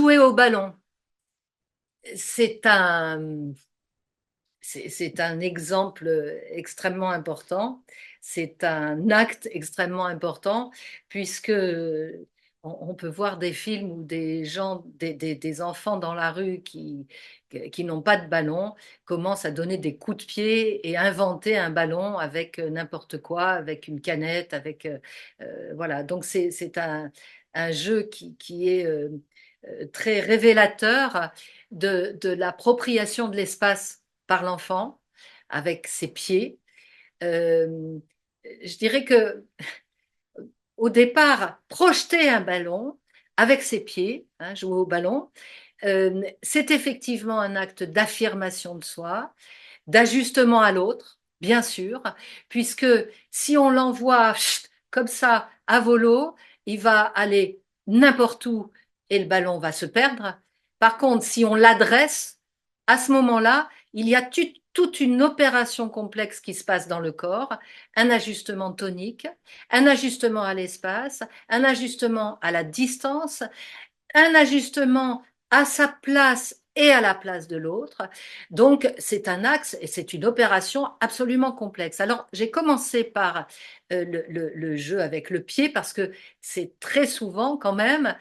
Jouer au ballon, c'est un, c'est un exemple extrêmement important, c'est un acte extrêmement important, puisque on peut voir des films où des gens, des enfants dans la rue qui n'ont pas de ballon commencent à donner des coups de pied et inventer un ballon avec n'importe quoi, avec une canette, voilà. Donc c'est un jeu qui est très révélateur de l'appropriation de l'espace par l'enfant avec ses pieds. Euh, je dirais que au départ, projeter un ballon avec ses pieds, hein, jouer au ballon, c'est effectivement un acte d'affirmation de soi, d'ajustement à l'autre, bien sûr, puisque si on l'envoie comme ça à volo, il va aller n'importe où et le ballon va se perdre. Par contre, si on l'adresse, à ce moment-là, il y a toute une opération complexe qui se passe dans le corps, un ajustement tonique, un ajustement à l'espace, un ajustement à la distance, un ajustement à sa place et à la place de l'autre. Donc, c'est un axe et c'est une opération absolument complexe. Alors, j'ai commencé par le jeu avec le pied parce que c'est très souvent quand même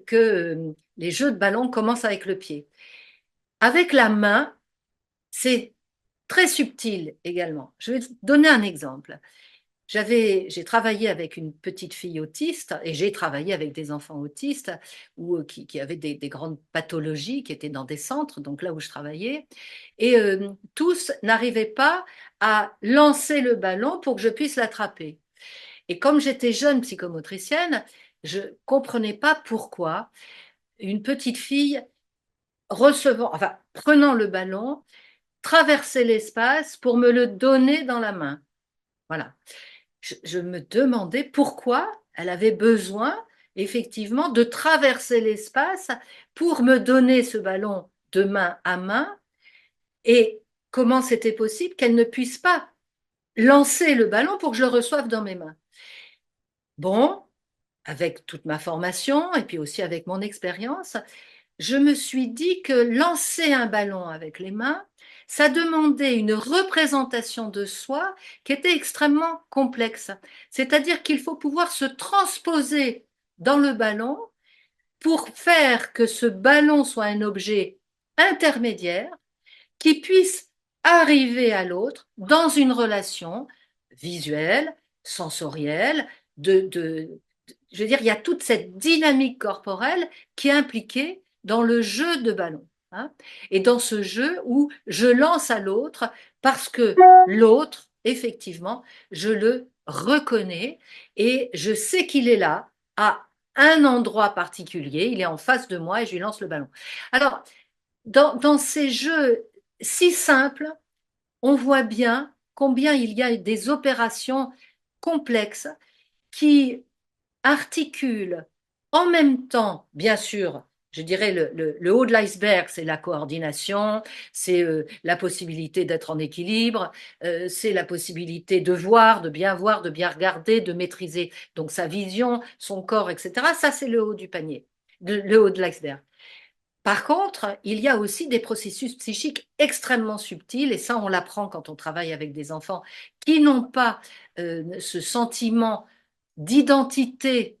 que les jeux de ballon commencent avec le pied. Avec la main, c'est très subtil également. Je vais te donner un exemple. J'ai travaillé avec une petite fille autiste et j'ai travaillé avec des enfants autistes qui avaient des grandes pathologies, qui étaient dans des centres, donc là où je travaillais. Et tous n'arrivaient pas à lancer le ballon pour que je puisse l'attraper. Et comme j'étais jeune psychomotricienne, je comprenais pas pourquoi une petite fille prenant le ballon, traversait l'espace pour me le donner dans la main. Voilà. Je me demandais pourquoi elle avait besoin effectivement de traverser l'espace pour me donner ce ballon de main à main et comment c'était possible qu'elle ne puisse pas lancer le ballon pour que je le reçoive dans mes mains. Bon, avec toute ma formation et puis aussi avec mon expérience, je me suis dit que lancer un ballon avec les mains, ça demandait une représentation de soi qui était extrêmement complexe. C'est-à-dire qu'il faut pouvoir se transposer dans le ballon pour faire que ce ballon soit un objet intermédiaire qui puisse arriver à l'autre dans une relation visuelle, sensorielle, je veux dire, il y a toute cette dynamique corporelle qui est impliquée dans le jeu de ballon. Hein, et dans ce jeu où je lance à l'autre parce que l'autre, effectivement, je le reconnais et je sais qu'il est là à un endroit particulier, il est en face de moi et je lui lance le ballon. Alors, dans ces jeux si simples, on voit bien combien il y a des opérations complexes qui articulent en même temps, bien sûr, je dirais le haut de l'iceberg, c'est la coordination, c'est la possibilité d'être en équilibre, c'est la possibilité de bien regarder, de maîtriser donc sa vision, son corps, etc. Ça, c'est le haut du panier, le haut de l'iceberg. Par contre, il y a aussi des processus psychiques extrêmement subtils, et ça, on l'apprend quand on travaille avec des enfants qui n'ont pas ce sentiment d'identité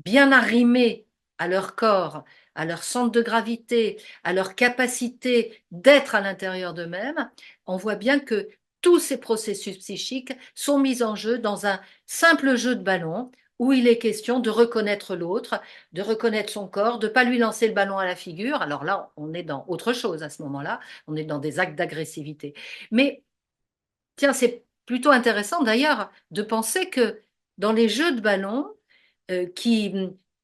bien arrimé à leur corps, à leur centre de gravité, à leur capacité d'être à l'intérieur d'eux-mêmes. On voit bien que tous ces processus psychiques sont mis en jeu dans un simple jeu de ballon où il est question de reconnaître l'autre, de reconnaître son corps, de ne pas lui lancer le ballon à la figure. Alors là, on est dans autre chose à ce moment-là, on est dans des actes d'agressivité. Mais tiens, c'est plutôt intéressant d'ailleurs de penser que dans les jeux de ballon, euh, qui,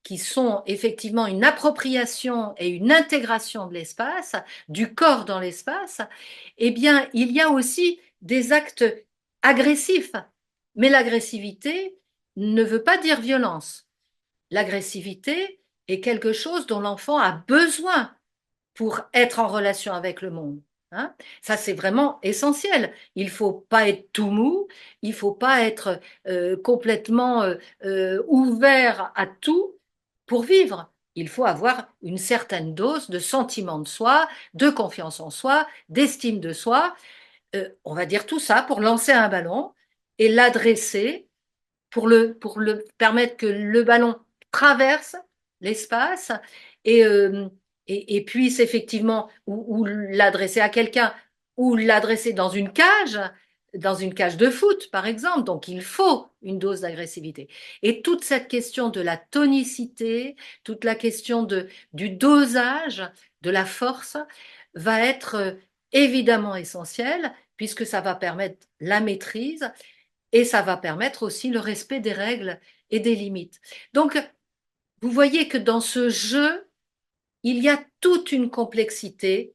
qui sont effectivement une appropriation et une intégration de l'espace, du corps dans l'espace, eh bien, il y a aussi des actes agressifs. Mais l'agressivité ne veut pas dire violence. L'agressivité est quelque chose dont l'enfant a besoin pour être en relation avec le monde. Hein. Ça, c'est vraiment essentiel. Il faut pas être tout mou, il faut pas être complètement ouvert à tout pour vivre. il faut avoir une certaine dose de sentiment de soi, de confiance en soi, d'estime de soi. On va dire tout ça pour lancer un ballon et l'adresser pour le permettre que le ballon traverse l'espace et, et puisse effectivement ou l'adresser à quelqu'un ou l'adresser dans une cage de foot, par exemple. Donc, il faut une dose d'agressivité. Et toute cette question de la tonicité, toute la question du dosage, de la force, va être évidemment essentielle, puisque ça va permettre la maîtrise et ça va permettre aussi le respect des règles et des limites. Donc, vous voyez que dans ce jeu, il y a toute une complexité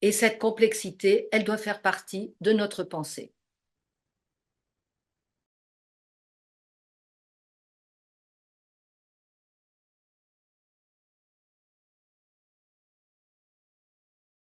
et cette complexité, elle doit faire partie de notre pensée.